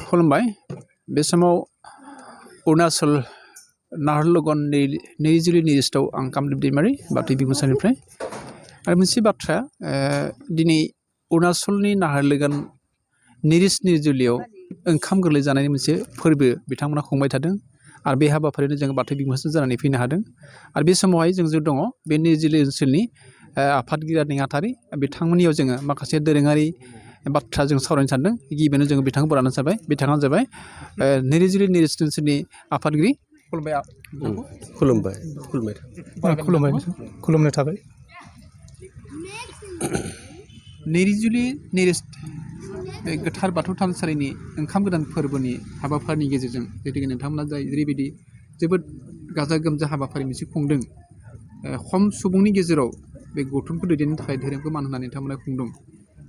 खुलुमबाय बे समाव अरुणाचल नाहरलगन निरजुलि निरिस्टआव आं कामदेब दैमारि बाथौ बिबुंसारनिफ्राय आरो मोनसे बाथ्रा दिनै अरुणाचलनि नाहरलगन निरजुलियाव ओंखाम गोरलै जानायनि मोनसे फोरबो बिथांमोना खुंबाय थादों आरो बे हाबाफारियावनो जों बाथौ बिबुंसार जानानै फैनो हादों आरो बे समावहाय जों दङ बे निरजुलि ओनसोलनि आफादगिरि नेहाथारि बिथांमोननियाव जोङो माखासे दोरोङारि बाथ्रा जों सावरायनो सानदों गिबियावनो जोङो बिथांखौ बरायनो सानबाय बिथाङानो जाबाय निरजुलि निरिस्ट ओनसोलनि आफादगिरि खुलुमनाय थाबाय निरजुलि निरिस्ट बे गोथार बाथौ थानसालिनि ओंखाम गोदान फोरबोनि हाबाफारिनि गेजेरजों जेरैबायदि नोंथांमोना जेरैबायदि जोबोद गाजा गोमजा हाबाफारि मोनसे खुंदों खम सुबुंनि गेजेराव बे गौथुमखौ दैदेननो थाखाय धोरोमखौ मान होनानै नोंथांमोना खुंदों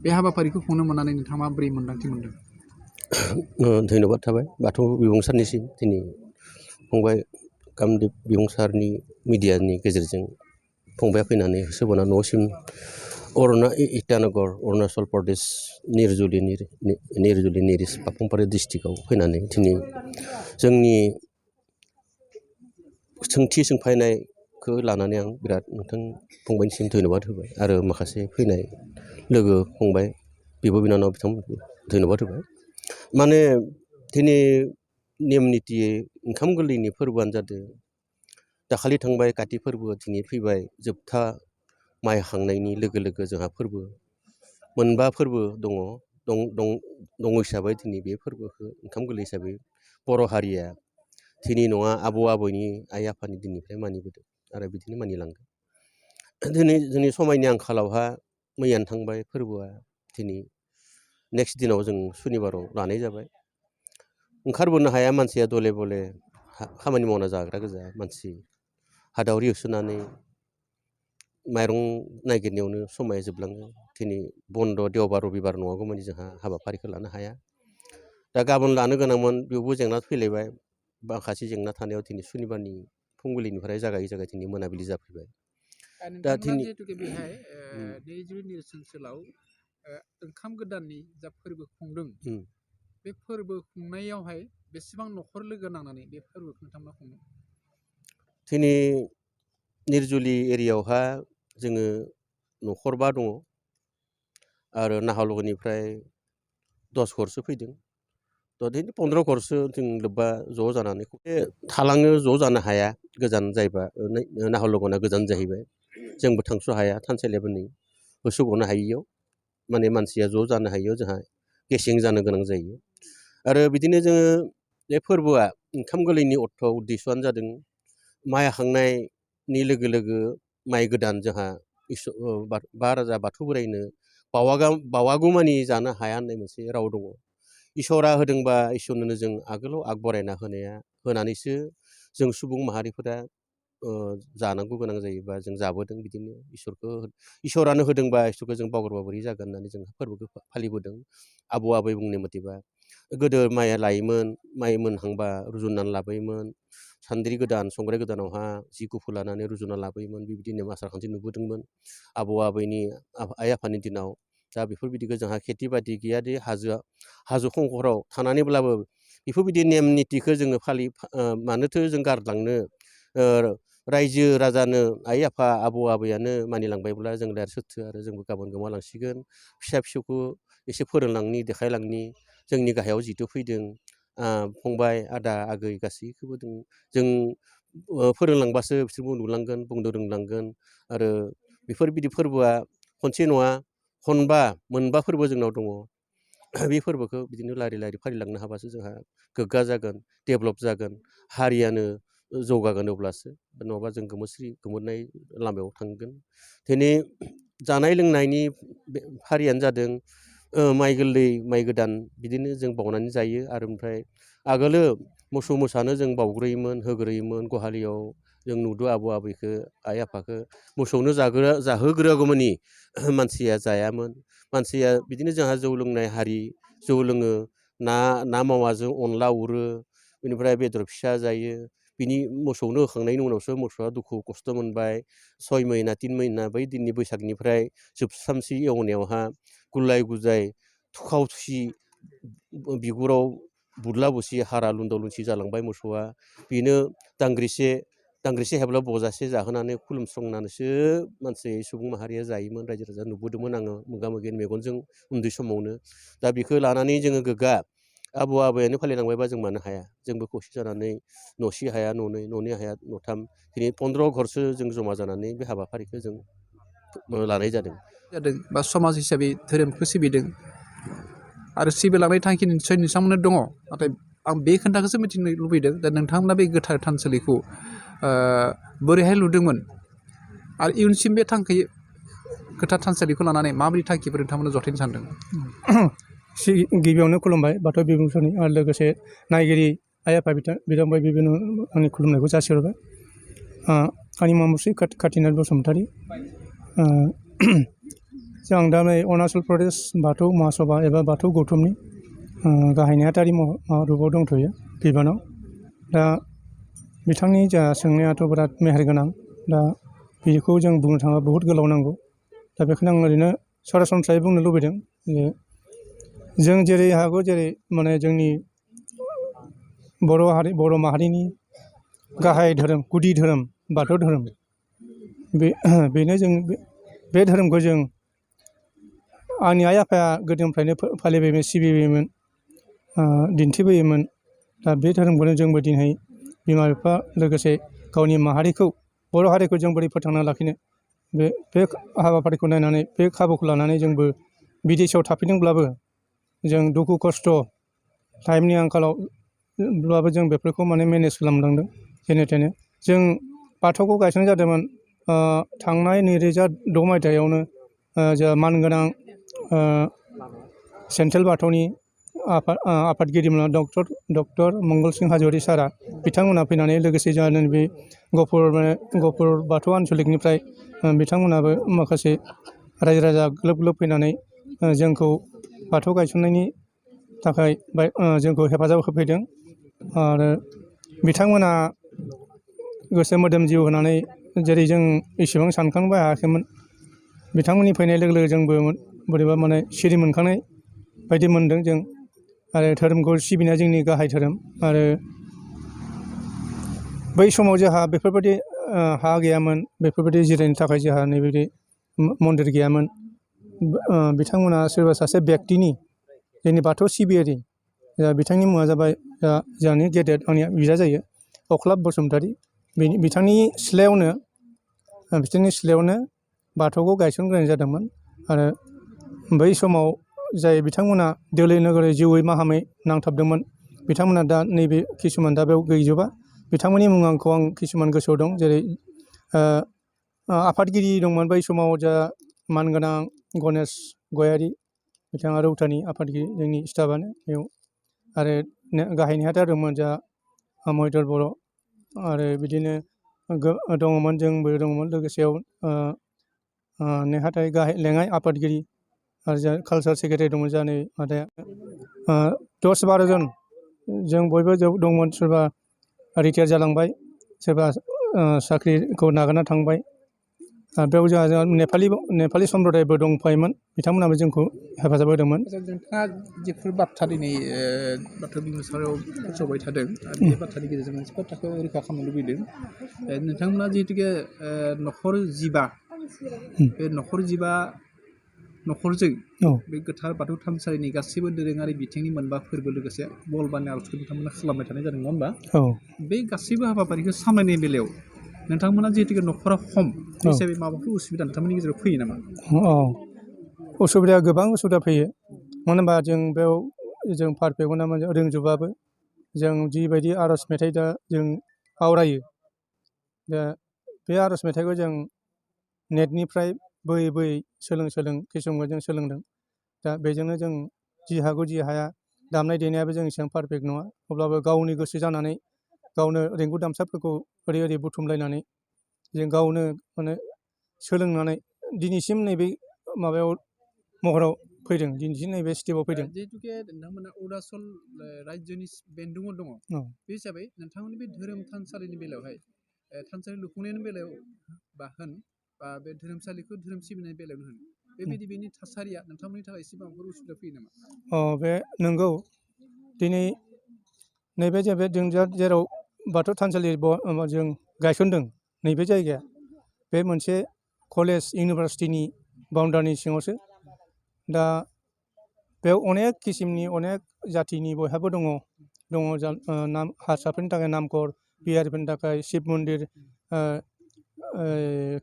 बे हाबाफारिखौ खुंनो मोननानै नोंथाङा माबोरै मोन्दांथि मोनदों? धन्यबाद थाबाय बाथौ बिबुंसारनिसिम दिनै फंबाय कामदेब बिबुंसारनि मिडियानि गेजेरजों फंबाया फैनानै होसोबोना न'सिम इटानगर अरुणाचल प्रदेश निरजुलि निरिस पापुमपारे डिस्ट्रिक्टआव फैनानै दिनै जोंनि सोंथि सोंफायनायखौ लानानै आं बिराद नोंथां फंबायनिसिम धन्यबाद होबाय आरो माखासे फैनाय लोगो फंबाय बिब' बिनानाव बिथांमोनखौ धन्यबाद होबाय माने दिनै नेम नितियै ओंखाम गोरलैनि फोरबोआनो जादों दाखालि थांबाय काति फोरबो दिनै फैबाय जोबथा माइ हाखांनायनि लोगो लोगो जोंहा फोरबो मोनबा फोरबो दङ हिसाबै दिनै बे फोरबोखौ ओंखाम गोरलै हिसाबै बर' हारिया दिनै नङा आबौ आबैनि आइ आफानि दिननिफ्राय मानिबोदों आरो बिदिनो मानिलांगोन दिनै जोंनि समायनि आंखालावहा मैयानो थांबाय फोरबोआ दिनै नेक्स्ट दिनाव जों सुनिबाराव लानाय जाबाय ओंखारबोनो हाया मानसिया दले बले खामानि मावना जाग्रा गोजा मानसि हादावरि होसोनानै माइरं नागिरनायावनो समाया जोबलाङो दिनै बन्द' देवबार रबिबार नङागौमानि जोंहा हाबाफारिखौ लानो हाया दा गाबोन लानो गोनांमोन बेयावबो जेंना फैलायबाय माखासे जेंना थानायाव दिनै सुनिबारनि फुंबिलिनिफ्राय जागाय दिनै मोनाबिलि जाफैबाय दा दिनै बेहाय निरजुलि निरिस्ट ओनसोलाव ओंखाम गोदाननि जा फोरबो खुंदों बे फोरबो खुंनायावहाय बेसेबां न'खर लोगो नांनानै बे फोरबोखौ नोंथांमोना खुंदों? दिनै निरजुलि एरियायावहा जोङो न'खरबा दङ आरो नाहालगनिफ्राय 10 घरसो फैदों दिनै 15 घरसो जों लोब्बा ज' जानानै थालाङो ज' जानो हाया गोजान जायोबा नाहालगना गोजान जाहैबाय जोंबो थांस' हाया थानसालियाबो नै होसोगनो हायियाव माने मानसिया ज' जानो हायियाव जोंहा गेसें जानो गोनां जायो आरो बिदिनो जोङो बे फोरबोआ ओंखाम गोरलैनि अर्थ उद्देশ্যआनो जादों माइ हाखांनायनि लोगो लोगो माइ गोदान जोंहा बा राजा बाथौ बोराइनो बावागौमानि जानो हाया होननाय मोनसे राव दङ इसोरा होदोंबा इसोरनोनो जों आगोलाव आग बरायना होनानैसो जों सुबुं माहारिफोरा जानांगौ गोनां जायोबा जों जाबोदों बिदिनो इसोरानो होदोंबा इसोरखौ जों बावगारबा बोरै जागोन होननानै जों फोरबोखौ फालिबोदों आबौ आबै बुंनाय मथेबा गोदो माइया लायोमोन माइ मोनहांबा रुजुननानै लाबोयोमोन सान्द्रि गोदान संग्राय गोदानावहा जि गुफुर लानानै रुजुना लाबोयोमोन बेबायदिनो आसार खान्थि नुबोदोंमोन आबौ आबैनि आइ आफानि दिनाव दा बेफोरबायदिखौ जोंहा खेथि बाथि गैयादि हाजो खंखराव थानानैब्लाबो बेफोरबायदि नेम नितिखौ जोङो मानोथो जों गारलांनो रायजो राजानो आइ आफा आबौ आबैयानो मानिलांबायब्ला जों दा सोथो आरो जोंबो गाबोन गोमालांसिगोन फिसा फिसौखौ एसे फोरोंलांनि देखायलांनि जोंनि गाहायाव जिथु फैदों फंबाय आदा आगै गासैखौबो जों फोरोंलांबासो बिसोरबो नुलांगोन बुंनो रोंलांगोन आरो बेफोरबायदि फोरबोआ खनसे नङा मोनबा फोरबो जोंनाव दङ बे फोरबोखौ बिदिनो लारि लारि फालिलांनो हाबासो जोंहा गोग्गा जागोन डेभेलप जागोन हारियानो जौगागोन अब्लासो नङाबा जों गोमोरनाय लामायाव थांगोन दिनै जानाय लोंनायनि फारियानो जादों माइ गोरलै माइ गोदान बिदिनो जों बावनानै जायो आरो ओमफ्राय आगोलो मोसौ मोसानो जों बावग्रोयोमोन होग्रोयोमोन गहालियाव जों नुदों आबौ आबैखौ आइ आफाखौ मोसौनो जाहोग्रोआगौमानि मानसिया जायामोन मानसिया बिदिनो जोंहा जौ लोंनाय हारि जौ लोङो ना मावाजों अनला उरो बेनिफ्राय बेदर फिसा जायो बिनि मोसौनो होखांनायनि उनावसो मोसौआ दुखु खस्थ' मोनबाय 6 महिना 3 महिना बै दिननि बैसागनिफ्राय जोबसामसि एवनायावहा गुलाय गुजाय थुखाव थुसि बिगुराव बुदला बुसि हारा लुन्दाव लुनसि जालांबाय मोसौआ बेनो दांग्रिसे हेबला बजासे जाहोनानै खुलुमस्रांनानैसो मानसि सुबुं माहारिया जायोमोन रायजो राजा नुबोदोंमोन आङो मोगा मोगि मेगनजों उन्दै समावनो दा बेखौ लानानै जोङो गोग्गा आबौ आबैयानो फालिलांबायबा जों मानो हाया जोंबो खौसे जानानै न'से हाया न'नै न'नै हाया न'थाम दिनै 15 घरसो जों जमा जानानै बे हाबाफारिखौ जों लानाय जादों बा समाज हिसाबै धोरोमखौ सिबिदों आरो सिबिलांनाय थांखि निस्सय नोंथांमोननो दङ नाथाय आं बे खोथाखौसो मिथिनो लुबैदों दा नोंथांमोना बे गोथार थानसालिखौ बोरैहाय लुदोंमोन आरो इयुनसिम बे थांखि गोथार थानसालिखौ लानानै माबायदि थांखिफोर नोंथांमोना जथायनो सानदों गिबियावनो खुलुमबाय बाथौ बिबुंसारनि आरो लोगोसे नायगिरि आइ आफा बिदांबाय बिबिनो आंनि खुलुमनायखौ जासिहरबाय आंनि मुङा मुस्रि खाथिनाथ बसुमतारी जों दा नै अरुणाचल प्रदेश बाथौ महासभा एबा बाथौ गौथुमनि गाहाय नेहाथारि रुपाव दंथ'यो बिबानाव दा बिथांनि जा सोंनायाथ' बिराद मेहेरगोनां दा बेखौ जों बुंनो थाङोब्ला बहुद गोलाव नांगौ दा बेखायनो आं ओरैनो सरासनस्रायै बुंनो लुबैदों जे जों जेरै हागौ जेरै माने जोंनि बर' माहारिनि गाहाय धोरोम गुदि धोरोम बाथौ धोरोम बेनो जों बे धोरोमखौ जों आंनि आइ आफाया गोदोनिफ्रायनो फालिबोयोमोन सिबिबोयोमोन दिन्थिबोयोमोन दा बे धोरोमखौनो जोंबो दिनै बिमा बिफा लोगोसे गावनि माहारिखौ बर' हारिखौ जों बोरै फोथांना लाखिनो बे हाबाफारिखौ नायनानै बे खाबुखौ लानानै जोंबो बिदेशआव थाफैदोंब्लाबो जों दुखु खस्थ' टाइमनि आंखालावब्लाबो जों बेफोरखौ माने मेनेज खालामलांदों जेने थेने जों बाथौखौ गायसननाय जादोंमोन थांनाय 2006 मायथाइयावनो जोंहा मानगोनां सेन्ट्रेल बाथौनि आफादगिरिमोन डक्टर मंगल सिं हाज'वारि सारा बिथांमोना फैनानै लोगोसे जोंहा नैबे गहपुर बाथौ आन्सलिकनिफ्राय बिथांमोनाबो माखासे रायजो राजा ग्लोब ग्लोब फैनानै जोंखौ बाथौ गायसननायनि थाखाय जोंखौ हेफाजाब होफैदों आरो बिथांमोना गोसो मोदोम जिउ होनानै जेरै जों एसेबां सानखांबो हायाखैमोन बिथांमोननि फैनाय लोगो लोगो जोंबो बोरैबा माने सिरि मोनखांनाय बायदि मोनदों जों आरो धोरोमखौ सिबिनाया जोंनि गाहाय धोरोम आरो बै समाव जोंहा बेफोरबायदि हा गैयामोन बेफोरबायदि जिरायनो थाखाय जोंहा नैबायदि मन्दिर गैयामोन बिथांमोना सोरबा सासे व्यक्तिनि जोंनि बाथौ सिबियारि बिथांनि मुङा जाबाय जोंहानि गेदेर आंनि बिदा जायो अख्लाब बसुमतारी बिथांनि सिथ्लायावनो बाथौखौ गायसनग्रोनाय जादोंमोन आरो बै समाव जाय बिथांमोना दोलै नोगोरै जिउयै माहामै नांथाबदोंमोन बिथांमोना दा नैबे किसुमान दा बेयाव गैजोबा बिथांमोननि मुंखौ आं किसुमान गोसोआव दं जेरै आफादगिरि दंमोन बै समाव जा मानगोनां गणेश गयारि बिथाङा रौतानि आफादगिरि जोंनि स्टाफआनो बेयाव आरो गाहाय नेहाथारि दंमोन जा मैधर बर' आरो बिदिनो दङमोन जोंबो दङमोन लोगोसेयाव नेहाथारि गाहाय लेङाइ आफादगिरि आरो जा कालचार सेक्रेटारि दंमोन जा नै मादाया 10-12 जन जों बयबो दंमोन सोरबा रिटायार जालांबाय सोरबा साख्रिखौ नागारना थांबाय बेयाव जोंहा नेपालि सम्प्रदायबो दंफायोमोन बिथांमोनाबो जोंखौ हेफाजाब होदोंमोन नोंथाङा जिफोर बाथ्रा दिनै बाथौ बिबुंसाराव फोसावबाय थादों बे बाथ्रानि गेजेरजों मोनसे बाथ्राखौ रैखा खालामनो लुबैदों नोंथांमोना जिहेतुके न'खर 15 बे न'खरजों बे गोथार बाथौ थानसालिनि गासैबो दोरोङारि बिथिंनि मोनबा फोरबो लोगोसे बलबानि आर'जखौ बिथांमोना खालामबाय थानाय जादों नङा होमबा बे गासैबो हाबाफारिखौ सामलायनाय बेलायाव नोंथांमोना जिहेतुके न'खरा खम हिसाबै माबाफोर उसुबिदा नोंथांमोननि गेजेराव फैयो नामा उसुबिदा गोबां उसुबिदा फैयो मानो होनबा जों पारफेक्टबो ना रोंजोबाबो जों जिबायदि आर'ज मेथाइ दा जों आवरायो दा बे आर'ज मेथाइखौ जों नेटनिफ्राय बोयै सोलों किसुमानखौ जों सोलोंदों दा बेजोंनो जों जि हागौ जि हाया दामनाय देनायाबो जों एसेबां पारफेक्ट नङा अब्लाबो गावनि गोसो जानानै गावनो रेंगु दामसाफोरखौ ओरै बुथुमलायनानै जों गावनो माने सोलोंनानै दिनैसिम नैबे माबायाव महराव फैदों दिनैसिम नैबे स्टेपाव फैदों जिहेतुके नोंथांमोना अरुणाचल रायजोनि बेन्दोंआव दङ बे हिसाबै नोंथांमोननि बे धोरोम थानसालिनि बेलायावहाय थानसालि लुफुंनायनि बेलायाव बा बे धोरोमसालिखौ धोरोम सिबिनायनि बेलायावनो होन बेनि थासारिया नोंथांमोननि थाखाय एसे माबाफोर उसुबिदा फैयो नामा बे नंगौ दिनै नैबे जाहैबाय जों जेराव बाथौ थानसालि जों गायसनदों नैबे जायगाया बे मोनसे कलेज इउनिभारसिटिनि बाउन्डारिनि सिङावसो। दा बेयाव अनेक किसिमनि अनेक जाथिनि बयहाबो दङ नाम हारसाफोरनि थाखाय नामघर, बिहारिफोरनि थाखाय शिब मन्दिर,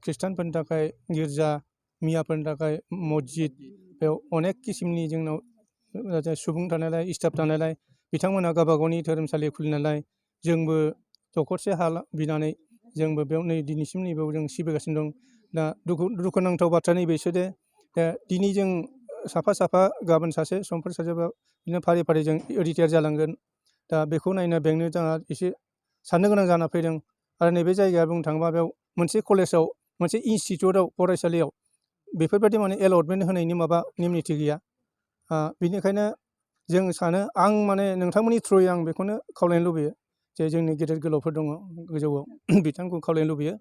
ख्रिस्टानफोरनि थाखाय गिर्जा, मियाफोरनि थाखाय मस्जिद। बेयाव अनेक किसिमनि जोंनाव सुबुं थानायलाय स्टाफ थानायलाय बिथांमोनहा गावबा गावनि धोरोमसालि खुलिनायलाय जोंबो दखरसे हा बिनानै जोंबो बेयाव नै दिनैसिम नैबेयाव जों सिबिगासिनो दं। दा दुखुनांथाव बाथ्रा नैबेसो दे दिनै जों साफा गाबोन सासे समफोर सासेबा बिदिनो फारि फारि जों रिटायार जालांगोन। दा बेखौ नायनो बेंनो जोंहा एसे साननो गोनां जाना फैदों। आरो नैबे जायगाया बुंनो थाङोबा बेयाव मोनसे कलेजाव मोनसे इनस्टिटिउटआव फरायसालियाव बेफोरबायदि माने एलटमेन्ट होनायनि माबा नेम निथि गैया। बेनिखायनो जों सानो आं माने नोंथांमोननि थ्रुयै आं बेखौनो खावलायनो लुबैयो जे जोंनि गेदेर गोलावफोर दङ गोजौआव बिथांखौ खावलायनो लुबैयो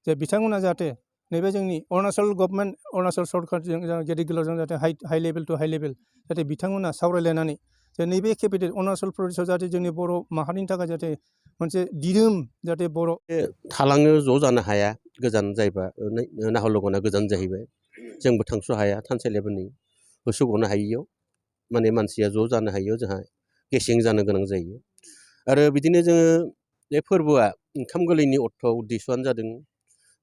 जे बिथांमोना जाहाथे नैबे जोंनि अरुणाचल गभर्नमेन्ट अरुणाचल सरकारजों गेदेर गोलावजों जाहाथे high level to high level जाहाथे बिथांमोना सावरायलायनानै जे नैबे केपिटेल अरुणाचल प्रदेशआव जाहाथे जोंनि बर' माहारिनि थाखाय जाहाथे मोनसे दिदोम जाहाथे बर' थालांनो ज' जानो हाया। गोजान जायोबा नाहरलगना गोजान जाहैबाय, जोंबो थांस' हाया थानसालियाबो नै होसोगनो हायियाव माने मानसिया ज' जानो हायियाव जोंहा गेसें जानो गोनां जायो। आरो बिदिनो जोङो बे फोरबोआ ओंखाम गोरलैनि अर्थ उद्देশ্যआनो जादों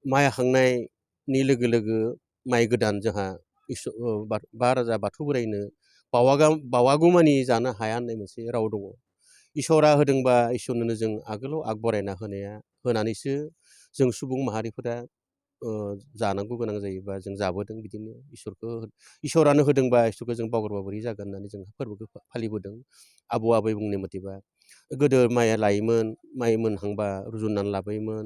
माइ हाखांनायनि लोगो लोगो माइ गोदान जोंहा बा राजा बाथौ बोराइनो बावागौमानि जानो हाया होननाय मोनसे राव दङ। इसोरा होदोंबा इसोरनोनो जों आगोलाव आग बरायना होनानैसो जों सुबुं माहारिफोरा जानांगौ गोनां जायोबा जों जाबोदों। बिदिनो इसोरानो होदोंबा इसोरखौ जों बावगारबा बोरै जागोन होननानै जों फोरबोखौ फालिबोदों। आबौ आबै बुंनाय मथेबा गोदो माइया लायोमोन, माइ मोनहांबा रुजुननानै लाबोयोमोन,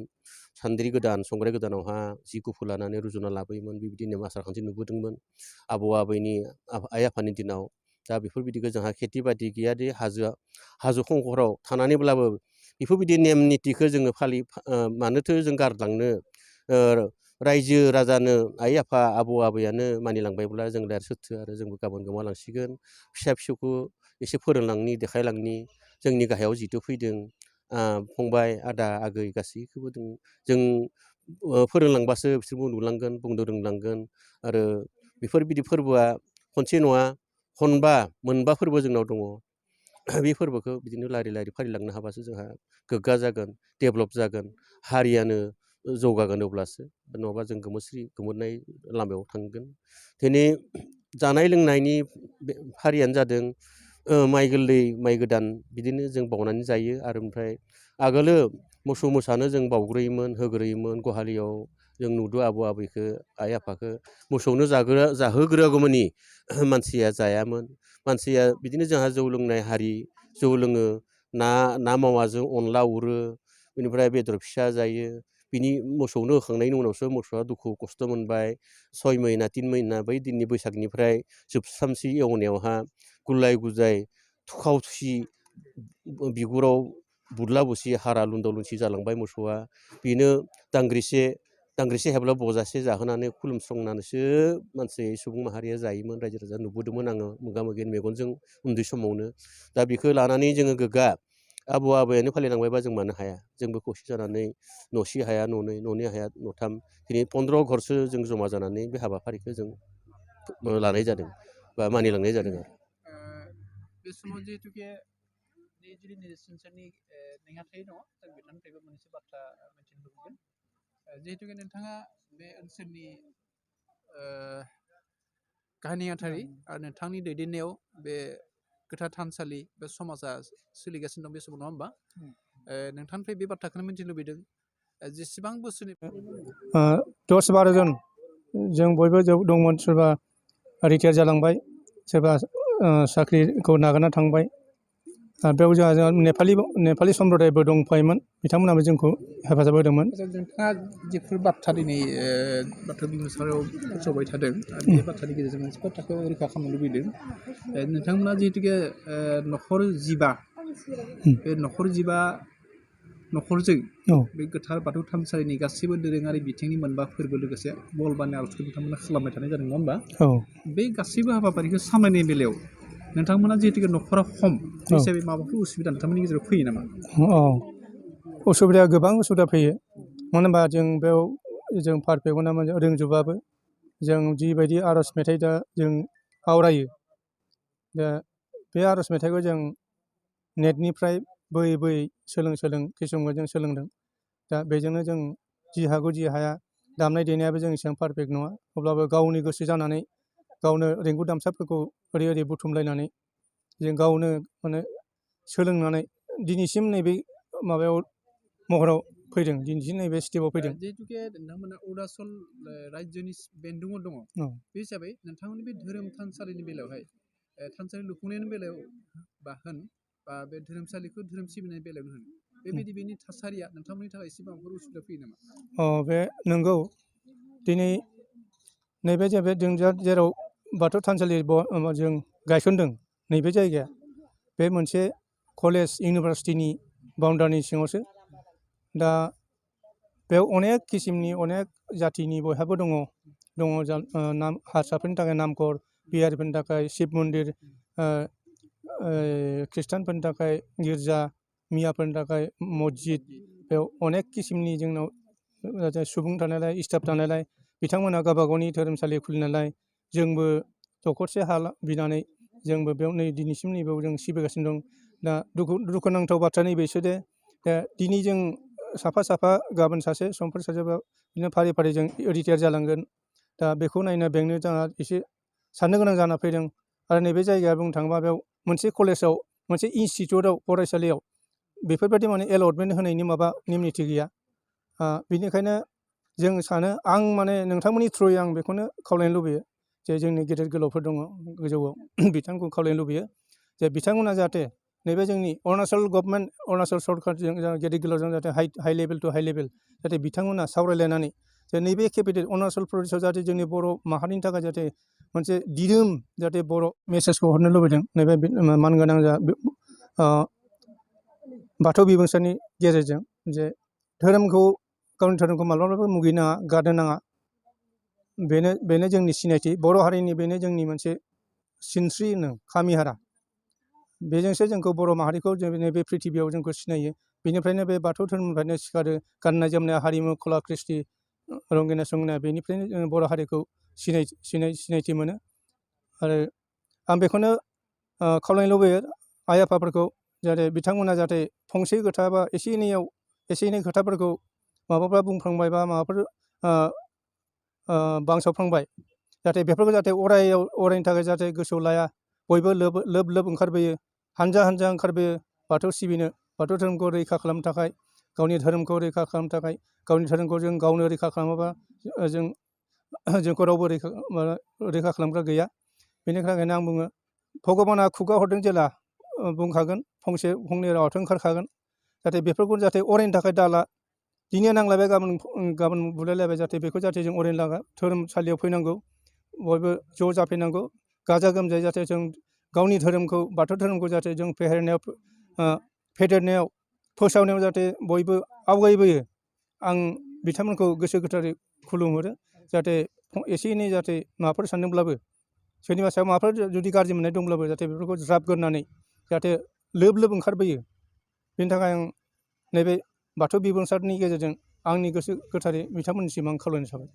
सान्द्रि गोदान संग्राय गोदानावहा जि गुफुर लानानै रुजुना लाबोयोमोन। बेबायदिनो आसार खान्थि नुबोदोंमोन आबौ आबैनि आइ आफानि दिनाव। दा बेफोरबायदिखौ जोंहा खेथि बाथि गैयादि हाजो खंखराव थानानैब्लाबो बेफोरबायदि नेम निथिखौ जोङो मानोथो जों गारलांनो। रायजो राजानो आइ आफा आबौ आबैयानो मानिलांबायब्ला जों दा सोथो आरो जोंबो गाबोन गोमालांसिगोन। फिसा फिसौखौ एसे फोरोंलांनि देखायलांनि जोंनि गाहायाव जिथु फैदों फंबाय आदा आगै गासैखौबो जों फोरोंलांबासो बिसोरबो नुलांगोन, बुंनो रोंलांगोन। आरो बेफोरबायदि फोरबोआ खनसे नङा मोनबा फोरबो जोंनाव दङ। बे फोरबोखौ बिदिनो लारि लारि फालिलांनो हाबासो जोंहा गोग्गा जागोन, डेभेलप जागोन, हारियानो जौगागोन। अब्लासो नङाबा जों गोमोरनाय लामायाव थांगोन। दिनै जानाय लोंनायनि फारियानो जादों माइ गोरलै माइ गोदान बिदिनो जों बावनानै जायो। आरो ओमफ्राय आगोलो मोसौ मोसानो जों बावग्रोयोमोन, होग्रोयोमोन। गहालियाव जों नुदों आबौ आबैखौ आइ आफाखौ मोसौनो जाहोग्रोआगौमानि मानसिया जायामोन। मानसिया बिदिनो जोंहा जौ लोंनाय हारि, जौ लोङो, ना मावाजों अनला उरो, बेनिफ्राय बेदर फिसा जायो। बिनि मोसौनो होखांनायनि उनावसो मोसौआ दुखु खस्थ' मोनबाय। 6 महिना 3 महिना बै दिननि बैसागनिफ्राय जोबसामसि एवनायावहा गुलाय गुजाय थुखाव थुसि बिगुराव बुदला बुसि हारा लुन्दाव लुन्सि जालांबाय मोसौआ। बेनो दांग्रिसे हेबला बजासे जाहोनानै खुलुमस्रांनानैसो मानसि सुबुं माहारिया जायोमोन। रायजो राजा नुबोदोंमोन आङो मोगा मोगि मेगनजों उन्दै समावनो। दा बेखौ लानानै जोङो गोग्गा आबौ आबैयानो फालिलांबायबा जों मानो हाया। जोंबो खौसे जानानै न'से हाया न'नै, न'नै हाया न'थाम, दिनै 15 घरसो जों जमा जानानै बे हाबाफारिखौ जों लानाय जादों बा मानिलांनाय जादों आरो। बे समाव जिहेतुके निरजुलि ओनसोलनि नेहाथारि दङ, जों बिथांनिफ्रायबो मोनसे बाथ्रा मिथिनो लुबैगोन। जिहेतुके नोंथाङा बे ओनसोलनि गाहाय नेहाथारि आरो नोंथांनि दैदेननायाव बे गोथार थानसालि बे समाजा सोलिगासिनो दं बे समाव, नङा होमबा? नोंथांनिफ्राय बे बाथ्राखौनो मिथिनो लुबैदों जेसेबां बोसोरनि 10-12 जन जों बयबो दंमोन। सोरबा रिटायार जालांबाय, सोरबा साख्रिखौ नागारना थांबाय। बेयाव जोंहा नेपालि सम्प्रदायबो दंफायोमोन, बिथांमोनाबो जोंखौ हेफाजाब होदोंमोन। नोंथाङा जिफोर बाथ्रा दिनै बाथ्रा बिबुंसाराव फोसावबाय थादों, बे बाथ्रानि गेजेरजों मोनसे बाथ्राखौ रोखा खालामनो लुबैदों। नोंथांमोना जिहेतुके न'खर 15 बे न'खर 15 न'खरजों बे गोथार बाथौ थानसालिनि गासैबो दोरोङारि बिथिंनि मोनबा फोरबो लोगोसे बलबानि आर'जखौ बिथांमोना खालामबाय थानाय जादों, नङा होमबा? बे गासैबो हाबाफारिखौ सामलायनाय बेलायाव नोंथांमोना जिहेतु न'खरा खम बे हिसाबै माबाफोर उसुबिदा नोंथांमोननि गेजेराव फैयो नामा? उसुबिदाया गोबां उसुबिदा फैयो। मानो होनबा जों बेयाव जों पारफेक्ट मोना रोंजोबाबो जों जिबायदि आर'ज मेथाइ दा जों आवरायो दा बे आर'ज मेथाइखौ जों नेटनिफ्राय बोयै बोयै सोलों किसुमानखौ जों सोलोंदों। दा बेजोंनो जों जि हागौ जि हाया दामनाय देनायाबो जों एसेबां पारफेक्ट नङा अब्लाबो गावनि गोसो जानानै गावनो रिंगु दामसाफोरखौ ओरै बुथुमलायनानै जों गावनो माने सोलोंनानै दिनैसिम नैबे माबायाव महराव फैदों, दिनैसिम नैबे स्टेपाव फैदों। जिहेतुके नोंथांमोना अरुणाचल रायजोनि बेन्दोंआव दङ बे हिसाबै नोंथांमोननि बे धोरोम थानसालिनि बेलायावहाय थानसालि लुफुंनायनि बेलायाव बा बे धोरोमसालिखौ धोरोम सिबिनायनि बेलायावनो होन बेबायदि बेनि थासारिया नोंथांमोननि थाखाय एसेबांफोर उसुबिदा फैयो नामा? बे नंगौ। दिनै नैबे जाहैबाय जों जेराव बाथौ थानसालि जों गायसनदों नैबे जायगाया बे मोनसे कलेज इउनिभारसिटिनि बाउन्डारिनि सिङावसो। दा बेयाव अनेक किसिमनि अनेक जाथिनि बयहाबो दङ हारसाफोरनि थाखाय नामघर, बिहारिफोरनि थाखाय शिब मन्दिर, ख्रिस्टानफोरनि थाखाय गिर्जा, मियाफोरनि थाखाय मस्जिद, बेयाव अनेक किसिमनि जोंनाव सुबुं थानायलाय स्टाफ थानायलाय बिथांमोनहा गावबा गावनि धोरोमसालि खुलिनायलाय जोंबो दखरसे हा बिनानै जोंबो बेयाव नै दिनैसिम नैबेयाव जों सिबिगासिनो दं। दा दुखुनांथाव बाथ्रा नैबेसो दे दिनै जों साफा गाबोन सासे समफोर सासेबा बिदिनो फारि फारि जों रिटायार जालांगोन। दा बेखौ नायनो बेंनो जोंहा एसे साननो गोनां जाना फैदों। आरो नैबे जायगाया बुंनो थाङोबा बेयाव मोनसे कलेजाव मोनसे इनस्टिटिउटआव फरायसालियाव बेफोरबायदि माने एलटमेन्ट होनायनि माबा नेम निथि गैया। बेनिखायनो जों सानो आं माने नोंथांमोननि थ्रुयै आं बेखौनो खावलायनो लुबैयो जे जोंनि गेदेर गोलावफोर दङ गोजौआव बिथांखौ खावलायनो लुबैयो जे बिथांमोना जाहाथे नैबे जोंनि अरुणाचल गभर्नमेन्ट अरुणाचल सरकारजों गेदेर गोलावजों जाहाथे high level to high level जाहाथे बिथांमोना सावरायलायनानै जे नैबे केपिटेल अरुणाचल प्रदेशआव जाहाथे जोंनि बर' माहारिनि थाखाय जाहाथे मोनसे दिदोम जाहाथे बर' मेसेजखौ हरनो लुबैदों नैबे मानगोनां बाथौ बिबुंसारनि गेजेरजों जे गावनि धोरोमखौ माब्लाबाबो मुगैनाङा, गारनो नाङा। बेनो जोंनि सिनायथि बर' हारिनि, बेनो जोंनि मोनसे सिनस्रि खामिहारा। बेजोंसो जोंखौ बर' माहारिखौ जों बे प्रिथिबियाव जोंखौ सिनायो। बेनिफ्रायनो बे बाथौ धोरोमनिफ्रायनो सिखारो गाननाय जोमनाय हारिमु कला कृष्टि रंगिना संगिना बेनिफ्रायनो जों बर' हारिखौ सिनायथि मोनो। आरो आं बेखौनो खावलायनो लुबैयो आइ आफाफोरखौ जाहाथे बिथांमोना जाहाथे फंसे खोथा बा एसे एनै खोथाफोरखौ माबाफ्रा बुंफ्लांबाय बा माबाफोर बांसावफ्लांबाय जाहाथे बेफोरखौ जाहाथे अरायनि थाखाय जाहाथे गोसोआव लाया। बयबो लोब लोब हानजा ओंखारबोयो बाथौ सिबिनो, बाथौ धोरोमखौ रैखा खालामनो थाखाय, गावनि धोरोमखौ रैखा खालामनो थाखाय। गावनि धोरोमखौ जों गावनो रैखा खालामाबा जोंखौ रावबो रैखा खालामग्रा गैया। बेनि थाखायनो आं बुङो भगबाना खुगा हरदों जेला बुंखागोन, फंसे फंनै रावाथ' ओंखारखागोन। जाहाथे बेफोरखौ जाहाथे अरायनि थाखाय दाला। दिनै नांलायबाय गाबोन बुलायलायबाय जाहाथे बेखौ जाहाथे जों अरायनो लागा। धोरोमसालियाव फैनांगौ, बयबो ज' जाफैनांगौ, गाजा गोमजायै जाहाथे जों गावनि धोरोमखौ बाथौ धोरोमखौ जाहाथे जों फेदेरनायाव फोसावनायाव जाहाथे बयबो आवगायबोयो। आं बिथांमोनखौ गोसो गोथारै खुलुमहरो। जाहाथे एसे एनै जाहाथे माबाफोर सानदोंब्लाबो सोरनिबा सायाव माबाफोर जुदि गाज्रि मोननाय दंब्लाबो जाहाथे बेफोरखौ ज्राब गारनानै जाहाथे लोब ओंखारबोयो। बेनि थाखाय आं नैबे बाथौ बिबुंसारनि गेजेरजों आंनि गोसो गोथारै बिथांमोननिसिम आं खावलायनो सानो।